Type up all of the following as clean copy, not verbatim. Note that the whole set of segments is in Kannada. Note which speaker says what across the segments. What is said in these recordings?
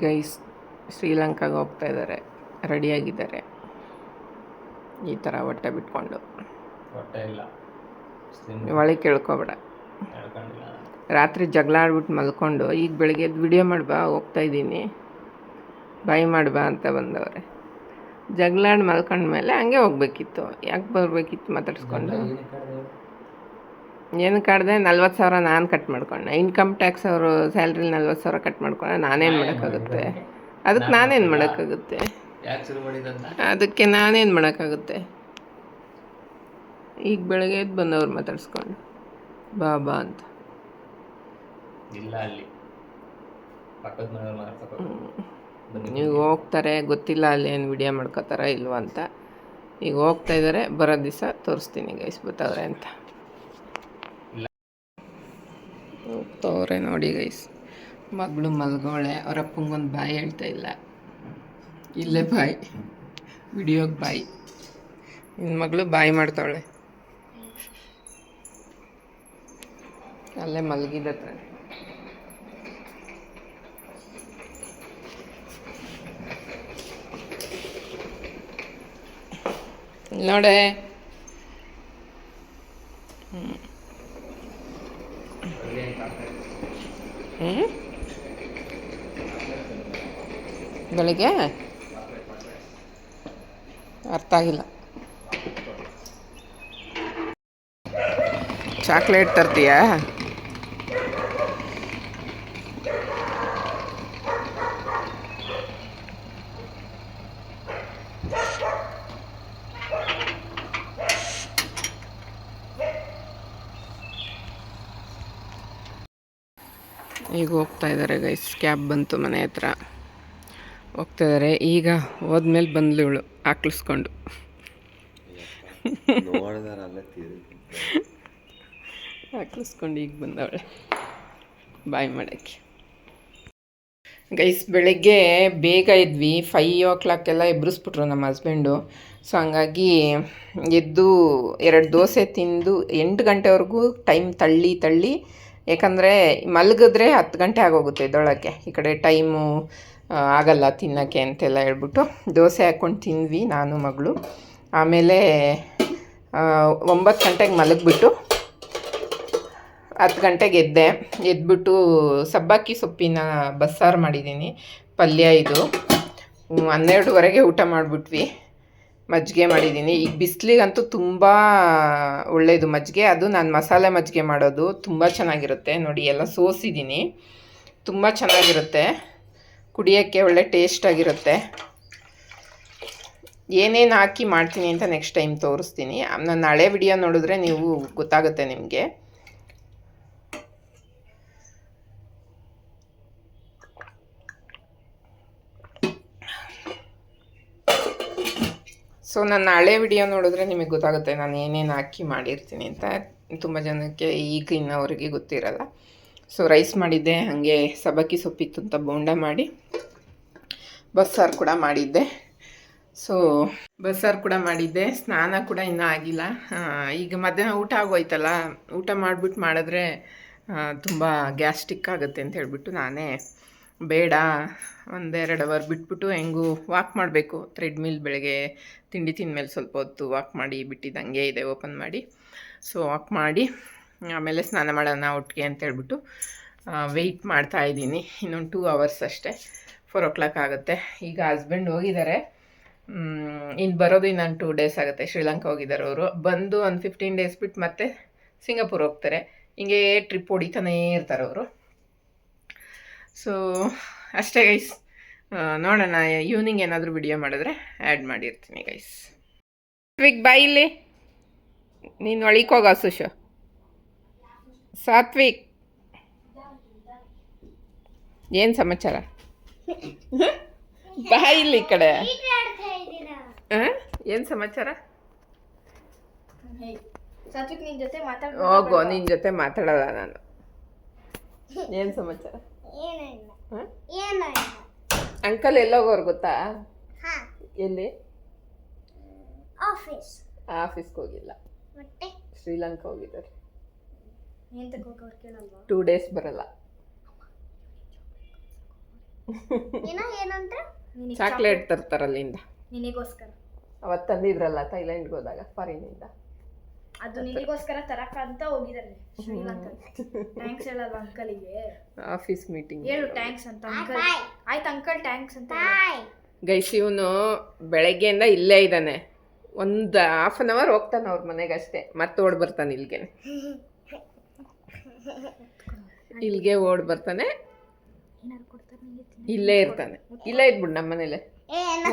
Speaker 1: ಗೈಸ್ ಶ್ರೀಲಂಕಾಗೆ ಹೋಗ್ತಾ ಇದ್ದಾರೆ, ರೆಡಿಯಾಗಿದ್ದಾರೆ. ಈ ಥರ ಹೊಟ್ಟೆ ಬಿಟ್ಕೊಂಡು
Speaker 2: ಹೊಟ್ಟೆ ಇಲ್ಲ
Speaker 1: ಒಳಗೆ ಕೇಳ್ಕೊಬೇಡ. ರಾತ್ರಿ ಜಗಳ ಆಡ್ಬಿಟ್ಟು ಮಲ್ಕೊಂಡು ಈಗ ಬೆಳಗ್ಗೆ ವಿಡಿಯೋ ಮಾಡ್ಬಾ ಹೋಗ್ತಾಯಿದ್ದೀನಿ ಬಾಯ್ ಮಾಡ್ಬಾ ಅಂತ ಬಂದವ್ರೆ. ಜಗಳ ಆಡಿ ಮಲ್ಕೊಂಡ್ಮೇಲೆ ಹಂಗೆ ಹೋಗ್ಬೇಕಿತ್ತು. ಯಾಕೆ ಬರಬೇಕಿತ್ತು ಮಾತಾಡ್ಸ್ಕೊಂಡು? ಏನಕ್ಕೆ ಆಡಿದೆ? 40,000 ನಾನು ಕಟ್ ಮಾಡ್ಕೊಂಡೆ. ಇನ್ಕಮ್ ಟ್ಯಾಕ್ಸ್ ಅವರು ಸ್ಯಾಲ್ರಿಲಿ 40,000 ಕಟ್ ಮಾಡ್ಕೊಂಡೆ. ನಾನೇನು ಮಾಡೋಕ್ಕಾಗುತ್ತೆ? ಅದಕ್ಕೆ ನಾನೇನು ಮಾಡೋಕ್ಕಾಗುತ್ತೆ? ಅದಕ್ಕೆ ನಾನೇನು ಮಾಡೋಕ್ಕಾಗುತ್ತೆ? ಈಗ ಬೆಳಗ್ಗೆ ಎದ್ದು ಬಂದವ್ರು ಮಾತಾಡ್ಸ್ಕೊಂಡು ಬಾ ಅಂತ.
Speaker 2: ಇಲ್ಲ ಅಲ್ಲಿ ಪಕ್ಕದ
Speaker 1: ಈಗ ಹೋಗ್ತಾರೆ, ಗೊತ್ತಿಲ್ಲ ಅಲ್ಲಿ ಏನು ವಿಡಿಯೋ ಮಾಡ್ಕೋತಾರ ಇಲ್ವ ಅಂತ. ಈಗ ಹೋಗ್ತಾ ಇದ್ದಾರೆ, ಬರೋ ದಿವಸ ತೋರಿಸ್ತೀನಿ ಗೈಸ್ ಬತ್ತವ್ರೆ ಅಂತ. ಹೋಗ್ತವ್ರೆ ನೋಡಿ ಗೈಸ್. ಮಗಳು ಮಲ್ಗೋಳೆ, ಅವ್ರ ಅಪ್ಪಂಗೊಂದು ಬಾಯಿ ಹೇಳ್ತಾ ಇಲ್ಲ. ಇಲ್ಲೇ ಬಾಯಿ, ವಿಡಿಯೋಗೆ ಬಾಯಿ. ನಿನ್ನ ಮಗಳು ಬಾಯಿ ಮಾಡ್ತಾವಳೆ, ಅಲ್ಲೇ ಮಲಗಿದತ್ರ. ನೋಡೆ ಬೆಳಿಗ್ಗೆ ಅರ್ಥ ಆಗಿಲ್ಲ. ಚಾಕ್ಲೇಟ್ ತರ್ತೀಯಾ? ಈಗ ಹೋಗ್ತಾ ಇದ್ದಾರೆ ಗೈಸ್. ಕ್ಯಾಬ್ ಬಂತು ಮನೆ ಹತ್ರ, ಹೋಗ್ತಾ ಇದ್ದಾರೆ. ಈಗ ಹೋದ್ಮೇಲೆ ಬಂದ್ಲು ಇವಳು ಹಾಕ್ಲಿಸ್ಕೊಂಡು. ಹಾಕ್ಲಿಸ್ಕೊಂಡು ಈಗ ಬಂದವಳೆ ಬಾಯ್ ಮಾಡೋಕ್ಕೆ. ಗೈಸ್ ಬೆಳಗ್ಗೆ ಬೇಗ ಇದ್ವಿ, 5 o'clock ಎಬ್ಬರಿಸ್ಬಿಟ್ರು ನಮ್ಮ ಹಸ್ಬೆಂಡು. ಸೊ ಹಂಗಾಗಿ ಎದ್ದು 2 ದೋಸೆ ತಿಂದು 8 ಗಂಟೆವರೆಗೂ ಟೈಮ್ ತಳ್ಳಿ ಯಾಕಂದರೆ ಮಲಗಿದ್ರೆ 10 ಗಂಟೆ ಆಗೋಗುತ್ತೆ ಎದ್ದೊಳಕ್ಕೆ. ಈ ಕಡೆ ಟೈಮು ಆಗಲ್ಲ ತಿನ್ನೋಕ್ಕೆ ಅಂತೆಲ್ಲ ಹೇಳ್ಬಿಟ್ಟು ದೋಸೆ ಹಾಕ್ಕೊಂಡು ತಿಂದ್ವಿ ನಾನು ಮಗಳು. ಆಮೇಲೆ 9 ಗಂಟೆಗೆ ಮಲಗಿಬಿಟ್ಟು 10 ಗಂಟೆಗೆ ಎದ್ಬಿಟ್ಟು ಸಬ್ಬಕ್ಕಿ ಸೊಪ್ಪಿನ ಬಸ್ಸಾರು ಮಾಡಿದ್ದೀನಿ. ಪಲ್ಯ ಇದು. 12ವರೆಗೆ ಊಟ ಮಾಡಿಬಿಟ್ವಿ. ಮಜ್ಜಿಗೆ ಮಾಡಿದ್ದೀನಿ. ಈಗ ಬಿಸಿಲಿಗಂತೂ ತುಂಬ ಒಳ್ಳೆಯದು ಮಜ್ಜಿಗೆ. ಅದು ನಾನು ಮಸಾಲೆ ಮಜ್ಜಿಗೆ ಮಾಡೋದು, ತುಂಬ ಚೆನ್ನಾಗಿರುತ್ತೆ ನೋಡಿ. ಎಲ್ಲ ಸೋಸಿದ್ದೀನಿ, ತುಂಬ ಚೆನ್ನಾಗಿರುತ್ತೆ ಕುಡಿಯೋಕ್ಕೆ, ಒಳ್ಳೆ ಟೇಸ್ಟಾಗಿರುತ್ತೆ. ಏನೇನು ಹಾಕಿ ಮಾಡ್ತೀನಿ ಅಂತ ನೆಕ್ಸ್ಟ್ ಟೈಮ್ ತೋರಿಸ್ತೀನಿ. ನಾನು ಹಳೆ ವಿಡಿಯೋ ನೋಡಿದ್ರೆ ನೀವು ಗೊತ್ತಾಗುತ್ತೆ ನಿಮಗೆ. ಸೊ ನನ್ನ ಹಳೆ ವಿಡಿಯೋ ನೋಡಿದ್ರೆ ನಿಮಗೆ ಗೊತ್ತಾಗುತ್ತೆ ನಾನು ಏನೇನು ಹಾಕಿ ಮಾಡಿರ್ತೀನಿ ಅಂತ. ತುಂಬ ಜನಕ್ಕೆ ಈಗಿನವರಿಗೆ ಗೊತ್ತಿರಲ್ಲ. ಸೊ ರೈಸ್ ಮಾಡಿದ್ದೆ, ಹಾಗೆ ಸಬ್ಬಕ್ಕಿ ಸೊಪ್ಪಿತ್ತು ಅಂತ ಬೋಂಡ ಮಾಡಿ ಬಸ್ಸಾರು ಕೂಡ ಮಾಡಿದ್ದೆ. ಸೊ ಬಸ್ಸಾರು ಕೂಡ ಮಾಡಿದ್ದೆ. ಸ್ನಾನ ಕೂಡ ಇನ್ನೂ ಆಗಿಲ್ಲ. ಈಗ ಮಧ್ಯಾಹ್ನ ಊಟ ಆಗೋಯ್ತಲ್ಲ, ಊಟ ಮಾಡಿಬಿಟ್ಟು ಮಾಡಿದ್ರೆ ತುಂಬ ಗ್ಯಾಸ್ಟ್ರಿಕ್ ಆಗುತ್ತೆ ಅಂತ ಹೇಳಿಬಿಟ್ಟು ನಾನೇ ಬೇಡ, 1-2 ಅವರ್ ಬಿಟ್ಬಿಟ್ಟು ಹೆಂಗೂ ವಾಕ್ ಮಾಡಬೇಕು. ಥ್ರೆಡ್ಮಿಲ್ ಬೆಳಗ್ಗೆ ತಿಂಡಿ ತಿಂದಮೇಲೆ ಸ್ವಲ್ಪ ಹೊತ್ತು ವಾಕ್ ಮಾಡಿ ಬಿಟ್ಟಿದ್ದು ಹಂಗೆ ಇದೆ ಓಪನ್ ಮಾಡಿ. ಸೊ ವಾಕ್ ಮಾಡಿ ಆಮೇಲೆ ಸ್ನಾನ ಮಾಡೋಣ ಒಟ್ಟಿಗೆ ಅಂತ ಹೇಳ್ಬಿಟ್ಟು ವೆಯ್ಟ್ ಮಾಡ್ತಾಯಿದ್ದೀನಿ. ಇನ್ನೊಂದು 2 hours ಅಷ್ಟೇ, 4 o'clock ಆಗುತ್ತೆ. ಈಗ ಹಸ್ಬೆಂಡ್ ಹೋಗಿದ್ದಾರೆ, ಇನ್ನು ಬರೋದು ಇನ್ನೊಂದು 2 days ಆಗುತ್ತೆ. ಶ್ರೀಲಂಕಾ ಹೋಗಿದ್ದಾರೆ ಅವರು. ಬಂದು ಒಂದು 15 days ಬಿಟ್ಟು ಮತ್ತೆ ಸಿಂಗಾಪುರ್ ಹೋಗ್ತಾರೆ. ಹಿಂಗೆ ಟ್ರಿಪ್ ಹೊಡಿತಾನೇ ಇರ್ತಾರೆ ಅವರು. ಸೊ ಅಷ್ಟೇ ಗೈಸ್. ನೋಡೋಣ, ಈವ್ನಿಂಗ್ ಏನಾದರೂ ವಿಡಿಯೋ ಮಾಡಿದ್ರೆ ಆ್ಯಡ್ ಮಾಡಿರ್ತೀನಿ ಗೈಸ್. ಸಾತ್ವಿಕ್ ಬಾಯ್ ಇಲ್ಲಿ, ನೀನು ಒಳಗೆ ಹೋಗ. ಸುಶು ಸಾತ್ವಿಕ್, ಏನು ಸಮಾಚಾರ? ಬಾಯ್ ಇಲ್ಲಿ ಈ ಕಡೆ. ಏನು ಸಮಾಚಾರ? ಹೋಗೋ, ನಿನ್ನ ಜೊತೆ ಮಾತಾಡಲ್ಲ ನಾನು. ಏನು ಸಮಾಚಾರ? ಅಂಕಲ್ ಎಲ್ಲೋಗೋರು ಗೊತ್ತಾ? ಎಲ್ಲಿ? ಆಫೀಸ್ಗೆ ಹೋಗಿಲ್ಲ, ಶ್ರೀಲಂಕಾ ಹೋಗಿದ್ದಾರೆ. 2 days ಬರಲ್ಲ.
Speaker 3: ಏನಂದ್ರೆ
Speaker 1: ಚಾಕ್ಲೇಟ್ ತರ್ತಾರಲ್ಲಿಂದ
Speaker 3: ನಿನಗೋಸ್ಕರ
Speaker 1: ಅವತ್ತು ತಂದಿದ್ರಲ್ಲ ಥೈಲ್ಯಾಂಡ್ಗೆ ಹೋದಾಗ ಫಾರಿನಿಂದ.
Speaker 3: ಅದು ನಿನಗೋಸ್ಕರ ತರಕ ಅಂತ ಹೋಗಿದ್ದಾರೆ ಶ್ರೀಲಂಕಾ. ಥ್ಯಾಂಕ್ಸ್ ಹೇಳಲ್ವಾ ಅಂಕಲಿಗೆ?
Speaker 1: ಆಫೀಸ್ ಮೀಟಿಂಗ್
Speaker 3: ಹೇಳು ಥ್ಯಾಂಕ್ಸ್ ಅಂತ ಅಂಕಲ್. ಆಯ್ತು ಅಂಕಲ್ ಥ್ಯಾಂಕ್ಸ್ ಅಂತ.
Speaker 1: ಗೈಸ್ ಇವನು ಬೆಳಗ್ಗೆಯಿಂದ ಇಲ್ಲೇ ಇದ್ದಾನೆ. ಒಂದು ಹಾಫ್ ಆನ್ ಅವರ್ ಹೋಗ್ತಾನೆ ಅವ್ರ ಮನೆಗೆ ಅಷ್ಟೇ, ಮತ್ತೆ ಓಡ್ ಬರ್ತಾನೆ ಇಲ್ಲಿಗೆ. ಇಲ್ಲಿಗೆ ಓಡ್ ಬರ್ತಾನೆ, ಇಲ್ಲೇ ಇರ್ತಾನೆ. ಇಲ್ಲೇ ಇದ್ಬಿಡು ನಮ್ಮ ಮನೇಲೆ,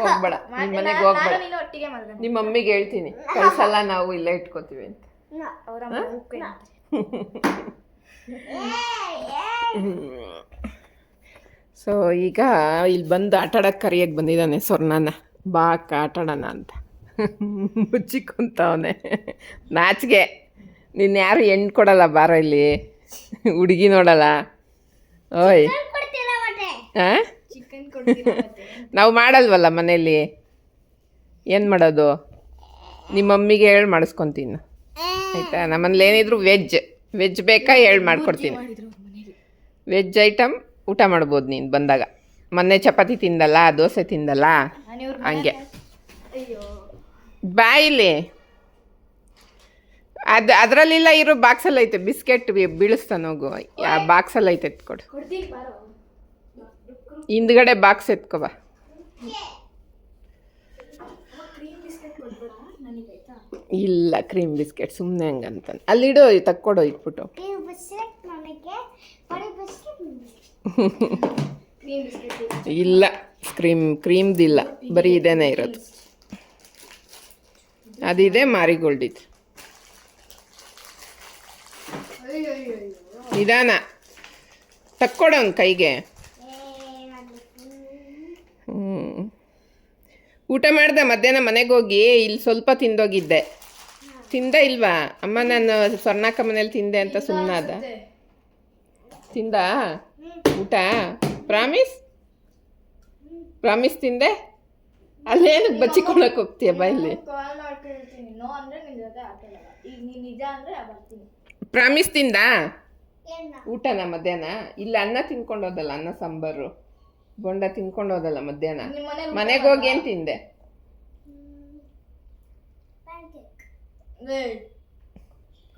Speaker 1: ಹೋಗ್ಬೇಡ ನಿಮ್ಮ ಮನೆಗೆ ಹೋಗ್ಬೇಡ. ನಿಮ್ಮ ಮಮ್ಮಿಗೆ ಹೇಳ್ತೀನಿ ಕಳ್ಸಲ್ಲ, ನಾವು ಇಲ್ಲೇ ಇಟ್ಕೋತೀವಿ ಅಂತ. ಸೊ ಈಗ ಇಲ್ಲಿ ಬಂದು ಆಟಾಡಕ್ಕೆ ಕರಿಯಕ್ಕೆ ಬಂದಿದ್ದಾನೆ ಸ್ವರ್ಣನ. ಬಾ ಅಕ್ಕ ಆಟಾಡೋಣ ಅಂತ ಮುಚ್ಚಿಕೊಂತವನೆ. ನಾಚಿಗೆ ನಿನ್ನ ಯಾರು ಹೆಣ್ಣು ಕೊಡಲ್ಲ, ಬಾರ ಇಲ್ಲಿ ಹುಡುಗಿ ನೋಡಲ್ಲ. ಓಯ್ ಹಾಂ, ನಾವು ಮಾಡಲ್ವಲ್ಲ ಮನೇಲಿ, ಏನು ಮಾಡೋದು? ನಿಮ್ಮ ಮಮ್ಮಿಗೆ ಹೇಳಿ ಮಾಡಿಸ್ಕೊತೀನಿ ಆಯಿತಾ. ನಮ್ಮನೇಲಿ ಏನಿದ್ರು ವೆಜ್ ಬೇಕಾ ಹೇಳಿ ಮಾಡ್ಕೊಡ್ತೀನಿ. ವೆಜ್ ಐಟಮ್ ಊಟ ಮಾಡ್ಬೋದು ನೀನು ಬಂದಾಗ. ಮೊನ್ನೆ ಚಪಾತಿ ತಿಂದಲ್ಲ, ದೋಸೆ ತಿಂದಲ್ಲ, ಹಂಗೆ ಬಾಯಿಲಿ ಅದರಲ್ಲಿಲ್ಲ ಇರೋ ಬಾಕ್ಸಲ್ಲಿ ಐತೆ ಬಿಸ್ಕೆಟ್, ಬೀಳಿಸ್ತಾನೆ ಹೋಗು. ಆ ಬಾಕ್ಸಲ್ಲಿ ಐತೆ ಎತ್ಕೊಡು, ಹಿಂದ್ಗಡೆ ಬಾಕ್ಸ್ ಎತ್ಕೊಬ. ಇಲ್ಲ ಕ್ರೀಮ್ ಬಿಸ್ಕೆಟ್ ಸುಮ್ಮನೆ ಹಂಗಂತಾನೆ. ಅಲ್ಲಿಡೋ, ತಕ್ಕೊಡೋ ಇಟ್ಬಿಟ್ಟು. ಇಲ್ಲ ಕ್ರೀಮ್ದಿಲ್ಲ, ಬರೀ ಇದೇನೆ ಇರೋದು. ಅದಿದೆ ಮಾರಿಗೋಲ್ಡ್ ಇದೆ. ನಿಧಾನ ತಕ್ಕೊಡ ಅವ್ನ ಕೈಗೆ. ಊಟ ಮಾಡ್ದೆ ಮಧ್ಯಾಹ್ನ ಮನೆಗೆ ಹೋಗಿ. ಇಲ್ಲಿ ಸ್ವಲ್ಪ ತಿಂದೋಗಿದ್ದೆ. ತಿಂದ ಇಲ್ವಾ ಅಮ್ಮ? ನಾನು ಸ್ವರ್ಣಕ್ಕ ಮನೇಲಿ ತಿಂದೆ ಅಂತ ಸುಮ್ಮನಾದ. ತಿಂದ ಊಟ? ಪ್ರಾಮಿಸ್ ತಿಂದೆ? ಅಲ್ಲೇನಕ್ಕೆ ಬಚ್ಚಿಕೊಳಕ್ಕೆ ಹೋಗ್ತೀಯ ಬಾಯಲ್ಲಿ? ಪ್ರಾಮಿಸ್ ತಿಂದ ಊಟನ ಮಧ್ಯಾಹ್ನ? ಇಲ್ಲ ಅನ್ನ ತಿನ್ಕೊಂಡೋದಲ್ಲ, ಅನ್ನ ಸಾಂಬಾರು ಬೋಂಡ ತಿನ್ಕೊಂಡೋದಲ್ಲ ಮಧ್ಯಾಹ್ನ. ಮನೆಗೆ ಹೋಗಿ ಏನು ತಿಂದೆ?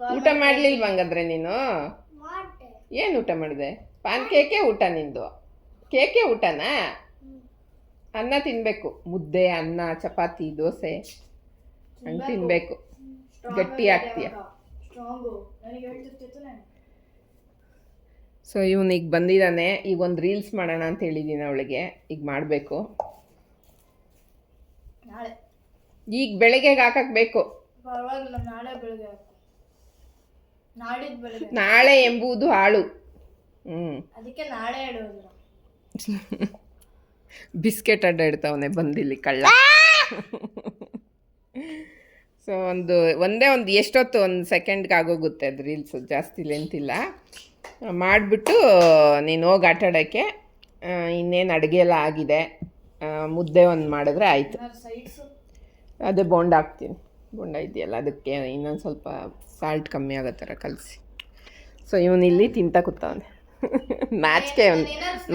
Speaker 1: ಊಟ ಮಾಡ್ಲಿಲ್ವ ಹಂಗಾದ್ರೆ ನೀನು? ಏನು ಊಟ ಮಾಡಿದೆ? ಪಾನ್ ಕೇಕೆ ಊಟ ನಿಂದು? ಕೇಕೆ ಊಟನಾ? ಅನ್ನ ತಿನ್ಬೇಕು, ಮುದ್ದೆ, ಅನ್ನ, ಚಪಾತಿ, ದೋಸೆ ಹಂಗೆ ತಿನ್ಬೇಕು, ಗಟ್ಟಿ ಆಗ್ತೀಯ. ಸೊ ಇವನಿಗೆ ಬಂದಿದ್ದಾನೆ. ಈಗ ಒಂದು ರೀಲ್ಸ್ ಮಾಡೋಣ ಅಂತ ಹೇಳಿದ್ದೀನಿ ಅವಳಿಗೆ, ಈಗ ಮಾಡಬೇಕು. ಈಗ ಬೆಳಗ್ಗೆಗೆ ಹಾಕಬೇಕು. ನಾಳೆ ಎಂಬುದು ಹಾಳು.
Speaker 3: ಅದಕ್ಕೆ ನಾಳೆ ಹೇಳೋದು.
Speaker 1: ಬಿಸ್ಕೆಟ್ ಅಡ್ಡ ಇಡ್ತಾವನೆ ಬಂದಿಲ್ಲಿ ಕಳ್ಳ. ಸೊ ಒಂದೇ ಎಷ್ಟೊತ್ತು, ಒಂದು ಸೆಕೆಂಡ್ಗೆ ಆಗೋಗುತ್ತೆ ಅದು ರೀಲ್ಸು, ಜಾಸ್ತಿ ಲೆಂತ್ ಇಲ್ಲ. ಮಾಡಿಬಿಟ್ಟು ನೀನು ಹೋಗಿ ಆಟಾಡೋಕ್ಕೆ. ಇನ್ನೇನು ಅಡುಗೆ ಎಲ್ಲ ಆಗಿದೆ, ಮುದ್ದೆ ಒಂದು ಮಾಡಿದ್ರೆ ಆಯಿತು. ಅದೇ ಬೋಂಡ ಹಾಕ್ತೀನಿ, ಬೋಂಡ ಇದೆಯಲ್ಲ ಅದಕ್ಕೆ ಇನ್ನೊಂದು ಸ್ವಲ್ಪ ಸಾಲ್ಟ್ ಕಮ್ಮಿ ಆಗೋ ಥರ ಕಲಸಿ. ಸೊ ಇವನಿಲ್ಲಿ ತಿಂತ ಕೂತವನೆ. ನಾಚಿಕೆ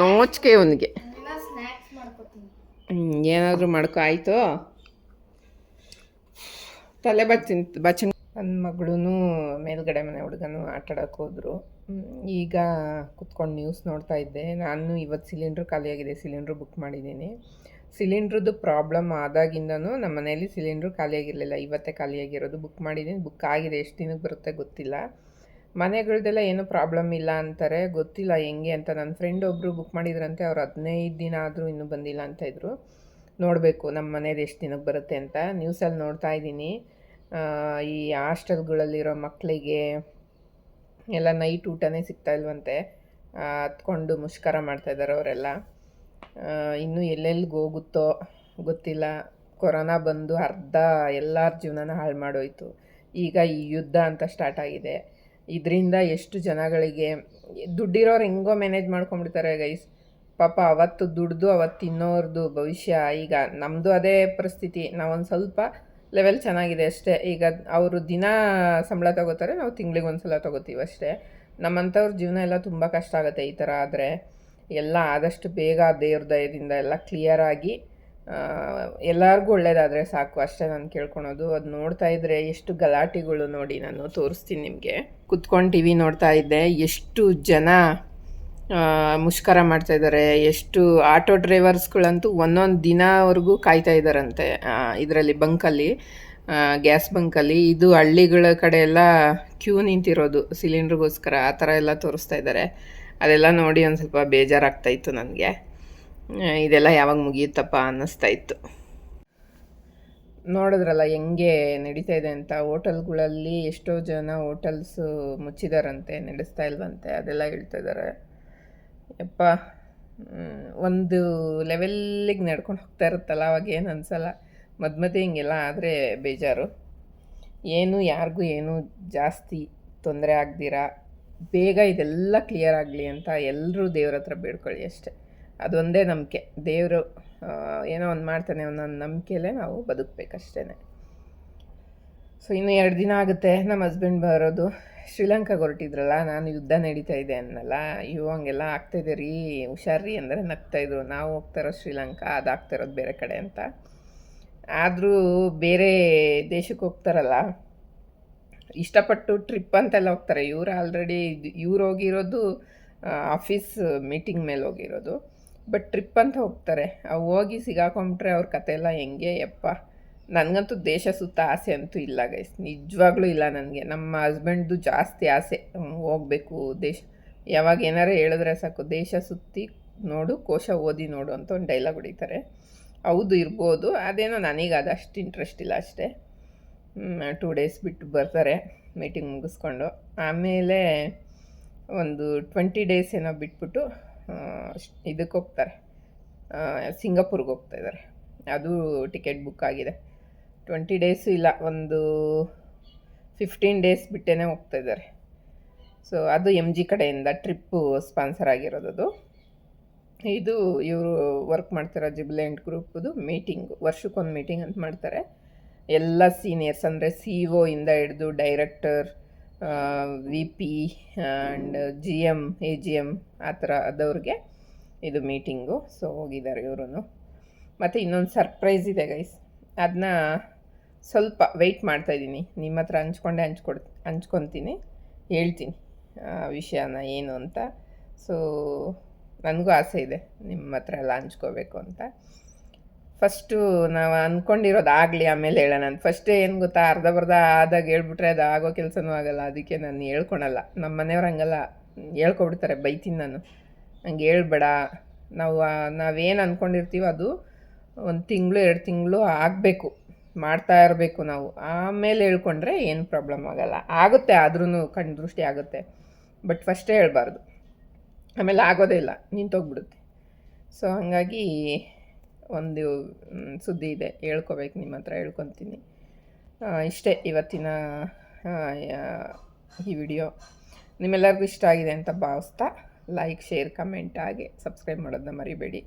Speaker 1: ನೋಚಿಕೆ ಇವನಿಗೆ. ಏನಾದರೂ ಮಾಡ್ಕೊ ಆಯಿತು. ತಲೆ ಬಚ್ಚ ನನ್ನ ಮಗಳೂ ಮೇಲ್ಗಡೆ ಮನೆ ಹುಡುಗನೂ ಆಟಾಡೋಕೆ ಹೋದರು. ಈಗ ಕುತ್ಕೊಂಡು ನ್ಯೂಸ್ ನೋಡ್ತಾ ಇದ್ದೆ. ನಾನು ಇವತ್ತು ಸಿಲಿಂಡ್ರ್ ಖಾಲಿಯಾಗಿದೆ, ಸಿಲಿಂಡ್ರು ಬುಕ್ ಮಾಡಿದ್ದೀನಿ. ಸಿಲಿಂಡ್ರದ್ದು ಪ್ರಾಬ್ಲಮ್ ಆದಾಗಿಂದನೂ ನಮ್ಮ ಮನೇಲಿ ಸಿಲಿಂಡ್ರು ಖಾಲಿಯಾಗಿರಲಿಲ್ಲ. ಇವತ್ತೇ ಖಾಲಿಯಾಗಿರೋದು. ಬುಕ್ ಮಾಡಿದ್ದೀನಿ, ಬುಕ್ ಆಗಿದೆ. ಎಷ್ಟು ದಿನಕ್ಕೆ ಬರುತ್ತೆ ಗೊತ್ತಿಲ್ಲ. ಮನೆಗಳದ್ದೆಲ್ಲ ಏನೂ ಪ್ರಾಬ್ಲಮ್ ಇಲ್ಲ ಅಂತಾರೆ, ಗೊತ್ತಿಲ್ಲ ಹೆಂಗೆ ಅಂತ. ನನ್ನ ಫ್ರೆಂಡ್ ಒಬ್ಬರು ಬುಕ್ ಮಾಡಿದ್ರಂತೆ, ಅವ್ರು 15 ದಿನ ಆದರೂ ಇನ್ನೂ ಬಂದಿಲ್ಲ ಅಂತ ಇದ್ದರು. ನೋಡಬೇಕು ನಮ್ಮ ಮನೇದು ಎಷ್ಟು ದಿನಕ್ಕೆ ಬರುತ್ತೆ ಅಂತ. ನ್ಯೂಸಲ್ಲಿ ನೋಡ್ತಾ ಇದ್ದೀನಿ, ಈ ಹಾಸ್ಟೆಲ್ಗಳಲ್ಲಿರೋ ಮಕ್ಕಳಿಗೆ ಎಲ್ಲ ನೈಟ್ ಊಟನೇ ಸಿಗ್ತಾ ಇಲ್ವಂತೆ, ಹತ್ಕೊಂಡು ಮುಷ್ಕರ ಮಾಡ್ತಾಯಿದ್ದಾರೆ ಅವರೆಲ್ಲ. ಇನ್ನೂ ಎಲ್ಲೆಲ್ಲಿಗೆ ಹೋಗುತ್ತೋ ಗೊತ್ತಿಲ್ಲ. ಕೊರೋನಾ ಬಂದು ಎಲ್ಲರ ಜೀವನನ ಹಾಳು ಮಾಡೋಯ್ತು. ಈಗ ಈ ಯುದ್ಧ ಅಂತ ಸ್ಟಾರ್ಟ್ ಆಗಿದೆ. ಇದರಿಂದ ಎಷ್ಟು ಜನಗಳಿಗೆ, ದುಡ್ಡಿರೋರು ಹೆಂಗೋ ಮ್ಯಾನೇಜ್ ಮಾಡ್ಕೊಂಡ್ಬಿಡ್ತಾರೆ ಗೈಸ್. ಪಾಪ ಅವತ್ತು ದುಡ್ದು ಅವತ್ತು ತಿನ್ನೋರ್ದು ಭವಿಷ್ಯ. ಈಗ ನಮ್ಮದು ಅದೇ ಪರಿಸ್ಥಿತಿ. ನಾವೊಂದು ಸ್ವಲ್ಪ ಲೆವೆಲ್ ಚೆನ್ನಾಗಿದೆ ಅಷ್ಟೇ. ಈಗ ಅವರು ದಿನ ಸಂಬಳ ತಗೋತಾರೆ, ನಾವು ತಿಂಗಳಿಗೆ ಒಂದು ಸಲ ತೊಗೋತೀವಿ ಅಷ್ಟೇ. ನಮ್ಮಂಥವ್ರ ಜೀವನ ಎಲ್ಲ ತುಂಬ ಕಷ್ಟ ಆಗುತ್ತೆ ಈ ಥರ ಆದರೆ. ಎಲ್ಲ ಆದಷ್ಟು ಬೇಗ ದೇವ್ರ ದಯದಿಂದ ಎಲ್ಲ ಕ್ಲಿಯರಾಗಿ ಎಲ್ಲರಿಗೂ ಒಳ್ಳೇದಾದರೆ ಸಾಕು ಅಷ್ಟೇ ನಾನು ಕೇಳ್ಕೊಳೋದು. ಅದು ನೋಡ್ತಾ ಇದ್ದರೆ ಎಷ್ಟು ಗಲಾಟೆಗಳು ನೋಡಿ, ನಾನು ತೋರಿಸ್ತೀನಿ ನಿಮಗೆ. ಕುತ್ಕೊಂಡು ಟಿ ವಿ ನೋಡ್ತಾ ಇದ್ದೆ, ಎಷ್ಟು ಜನ ಮುಷ್ಕರ ಮಾಡ್ತಾಯಿದ್ದಾರೆ, ಎಷ್ಟು ಆಟೋ ಡ್ರೈವರ್ಸ್ಗಳಂತೂ ಒಂದೊಂದು ದಿನವರೆಗೂ ಕಾಯ್ತಾ ಇದ್ದಾರಂತೆ ಇದರಲ್ಲಿ ಬಂಕಲ್ಲಿ, ಗ್ಯಾಸ್ ಬಂಕಲ್ಲಿ. ಇದು ಹಳ್ಳಿಗಳ ಕಡೆ ಎಲ್ಲ ಕ್ಯೂ ನಿಂತಿರೋದು ಸಿಲಿಂಡ್ರಿಗೋಸ್ಕರ, ಆ ಥರ ಎಲ್ಲ ತೋರಿಸ್ತಾ ಇದ್ದಾರೆ. ಅದೆಲ್ಲ ನೋಡಿ ಒಂದು ಸ್ವಲ್ಪ ಬೇಜಾರಾಗ್ತಾಯಿತ್ತು ನನಗೆ. ಇದೆಲ್ಲ ಯಾವಾಗ ಮುಗಿಯುತ್ತಪ್ಪ ಅನ್ನಿಸ್ತಾ ಇತ್ತು. ನೋಡಿದ್ರಲ್ಲ ಹೆಂಗೆ ನಡೀತಾ ಇದೆ ಅಂತ. ಹೋಟೆಲ್ಗಳಲ್ಲಿ ಎಷ್ಟೋ ಜನ ಹೋಟೆಲ್ಸು ಮುಚ್ಚಿದಾರಂತೆ, ನಡೆಸ್ತಾ ಇಲ್ವಂತೆ, ಅದೆಲ್ಲ ಹೇಳ್ತಾ ಇದ್ದಾರೆ. ಯಪ್ಪ, ಒಂದು ಲೆವೆಲ್ಲಿಗೆ ನಡ್ಕೊಂಡು ಹೋಗ್ತಾ ಇರುತ್ತಲ್ಲ, ಅವಾಗ ಏನು ಅನಿಸಲ್ಲ. ಮಧ್ಯೆ ಹಿಂಗೆಲ್ಲ ಆದರೆ ಬೇಜಾರು. ಯಾರಿಗೂ ಏನು ಜಾಸ್ತಿ ತೊಂದರೆ ಆಗ್ದಿರಾ ಬೇಗ ಇದೆಲ್ಲ ಕ್ಲಿಯರ್ ಆಗಲಿ ಅಂತ ಎಲ್ಲರೂ ದೇವ್ರ ಹತ್ರ ಬೇಡ್ಕೊಳ್ಳಿ ಅಷ್ಟೆ. ಅದೊಂದೇ ನಂಬಿಕೆ. ದೇವರು ಏನೋ ಒಂದು ಮಾಡ್ತಾನೆ ಅನ್ನೋ ನಂಬಿಕೆಯಲ್ಲೇ ನಾವು ಬದುಕಬೇಕಷ್ಟೇ. ಸೊ ಇನ್ನು 2 ದಿನ ಆಗುತ್ತೆ ನಮ್ಮ ಹಸ್ಬೆಂಡ್ ಬರೋದು. ಶ್ರೀಲಂಕಾಗೆ ಹೊರಟಿದ್ರಲ್ಲ, ನಾನು ಯುದ್ಧ ನಡೀತಾ ಇದೆ ಅನ್ನಲ್ಲ, ಹಂಗೆಲ್ಲ ಆಗ್ತಾಯಿದೆ ರೀ, ಹುಷಾರ್ರಿ ಅಂದರೆ ನಗ್ತಾಯಿದ್ರು. ನಾವು ಹೋಗ್ತಾರೋ ಶ್ರೀಲಂಕಾ, ಅದಾಗ್ತಿರೋದು ಬೇರೆ ಕಡೆ ಅಂತ. ಆದರೂ ಬೇರೆ ದೇಶಕ್ಕೆ ಹೋಗ್ತಾರಲ್ಲ, ಇಷ್ಟಪಟ್ಟು ಟ್ರಿಪ್ ಅಂತೆಲ್ಲ ಹೋಗ್ತಾರೆ. ಇವ್ರು ಹೋಗಿರೋದು ಆಫೀಸ್ ಮೀಟಿಂಗ್ ಮೇಲೆ ಹೋಗಿರೋದು, ಬಟ್ ಟ್ರಿಪ್ ಅಂತ ಹೋಗ್ತಾರೆ. ಹೋಗಿ ಸಿಗಾಕೊಂಬಿಟ್ರೆ ಅವ್ರ ಕತೆ ಎಲ್ಲ ಹೆಂಗೆ ಯಪ್ಪ. ನನಗಂತೂ ದೇಶ ಸುತ್ತ ಆಸೆ ಅಂತೂ ಇಲ್ಲ ಗೈಸ್, ನಿಜವಾಗ್ಲೂ ಇಲ್ಲ ನನಗೆ. ನಮ್ಮ ಹಸ್ಬೆಂಡ್ದು ಜಾಸ್ತಿ ಆಸೆ, ಹೋಗಬೇಕು ದೇಶ. ಯಾವಾಗ ಏನಾರು ಹೇಳಿದ್ರೆ ಸಾಕು, ದೇಶ ಸುತ್ತಿ ನೋಡು, ಕೋಶ ಓದಿ ನೋಡು ಅಂತ ಒಂದು ಡೈಲಾಗ್ ಹೊಡಿತಾರೆ. ಹೌದು, ಇರ್ಬೋದು. ಅದೇನೋ ನನಗೆ ಅದಷ್ಟು ಇಂಟ್ರೆಸ್ಟ್ ಇಲ್ಲ ಅಷ್ಟೇ. 2 ಡೇಸ್ ಬಿಟ್ಟು ಬರ್ತಾರೆ ಮೀಟಿಂಗ್ ಮುಗಿಸ್ಕೊಂಡು. ಆಮೇಲೆ ಒಂದು 20 ಡೇಸ್ ಏನೋ ಬಿಟ್ಬಿಟ್ಟು ಇದಕ್ಕೆ ಹೋಗ್ತಾರೆ, ಸಿಂಗಾಪುರ್ಗೆ ಹೋಗ್ತಾಯಿದ್ದಾರೆ. ಅದು ಟಿಕೆಟ್ ಬುಕ್ ಆಗಿದೆ. 20 ಡೇಸು ಇಲ್ಲ, ಒಂದು 15 ಡೇಸ್ ಬಿಟ್ಟೇ ಹೋಗ್ತಾಯಿದ್ದಾರೆ. ಸೊ ಅದು MG ಕಡೆಯಿಂದ ಟ್ರಿಪ್ಪು ಸ್ಪಾನ್ಸರ್ ಆಗಿರೋದು. ಇದು ಇವರು ವರ್ಕ್ ಮಾಡ್ತಿರೋ ಜುಬಿಲೆಂಟ್ ಗ್ರೂಪದು ಮೀಟಿಂಗು, ವರ್ಷಕ್ಕೊಂದು ಮೀಟಿಂಗ್ ಅಂತ ಮಾಡ್ತಾರೆ. ಎಲ್ಲ ಸೀನಿಯರ್ಸ್ ಅಂದರೆ CEO ಇಂದ ಹಿಡಿದು director, VP and GM, AGM ಆ ಥರ ಆದವ್ರಿಗೆ ಇದು ಮೀಟಿಂಗು. ಸೊ ಹೋಗಿದ್ದಾರೆ ಇವರು. ಮತ್ತು ಇನ್ನೊಂದು ಸರ್ಪ್ರೈಸ್ ಇದೆ ಗೈಸ್, ಅದನ್ನ ಸ್ವಲ್ಪ ವೆಯ್ಟ್ ಮಾಡ್ತಾಯಿದ್ದೀನಿ. ನಿಮ್ಮ ಹತ್ರ ಹಂಚ್ಕೊತೀನಿ, ಹೇಳ್ತೀನಿ ವಿಷಯನ ಏನು ಅಂತ. ಸೊ ನನಗೂ ಆಸೆ ಇದೆ ನಿಮ್ಮ ಹತ್ರ ಎಲ್ಲ ಹಂಚ್ಕೋಬೇಕು ಅಂತ. ಫಸ್ಟು ನಾವು ಅಂದ್ಕೊಂಡಿರೋದು ಆಗಲಿ, ಆಮೇಲೆ ಹೇಳೋಣ ಅಂತ. ಫಸ್ಟೇ ಏನು ಗೊತ್ತಾ, ಅರ್ಧ ಆದಾಗ ಹೇಳ್ಬಿಟ್ರೆ ಅದು ಆಗೋ ಕೆಲಸನೂ ಆಗೋಲ್ಲ. ಅದಕ್ಕೆ ನಾನು ಹೇಳ್ಕೊಳಲ್ಲ. ನಮ್ಮ ಮನೆಯವ್ರು ಹಂಗಲ್ಲ, ಹೇಳ್ಕೊಬಿಡ್ತಾರೆ, ಬೈತೀನಿ ನಾನು. ಹಂಗೆ ಹೇಳ್ಬೇಡ, ನಾವೇನು ಅಂದ್ಕೊಂಡಿರ್ತೀವೋ ಅದು 1 ತಿಂಗಳು 2 ತಿಂಗಳು ಆಗಬೇಕು, ಮಾಡ್ತಾ ಇರಬೇಕು ನಾವು. ಆಮೇಲೆ ಹೇಳ್ಕೊಂಡ್ರೆ ಏನು ಪ್ರಾಬ್ಲಮ್ ಆಗೋಲ್ಲ. ಆಗುತ್ತೆ, ಆದ್ರೂ ಕಣ್ಣು ದೃಷ್ಟಿ ಆಗುತ್ತೆ, ಬಟ್ ಫಸ್ಟೇ ಹೇಳ್ಬಾರ್ದು, ಆಮೇಲೆ ಆಗೋದೇ ಇಲ್ಲ, ನಿಂತೋಗ್ಬಿಡುತ್ತೆ. ಸೊ ಹಾಗಾಗಿ ಒಂದು ಸುದ್ದಿ ಇದೆ, ಹೇಳ್ಕೊಬೇಕು ನಿಮ್ಮ ಹತ್ರ, ಹೇಳ್ಕೊತೀನಿ. ಇಷ್ಟೇ ಇವತ್ತಿನ ಈ ವಿಡಿಯೋ. ನಿಮ್ಮೆಲ್ಲರಿಗೂ ಇಷ್ಟ ಆಗಿದೆ ಅಂತ ಭಾವಿಸ್ತಾ, ಲೈಕ್, ಶೇರ್, ಕಮೆಂಟ್ ಹಾಗೆ ಸಬ್ಸ್ಕ್ರೈಬ್ ಮಾಡೋದನ್ನ ಮರಿಬೇಡಿ.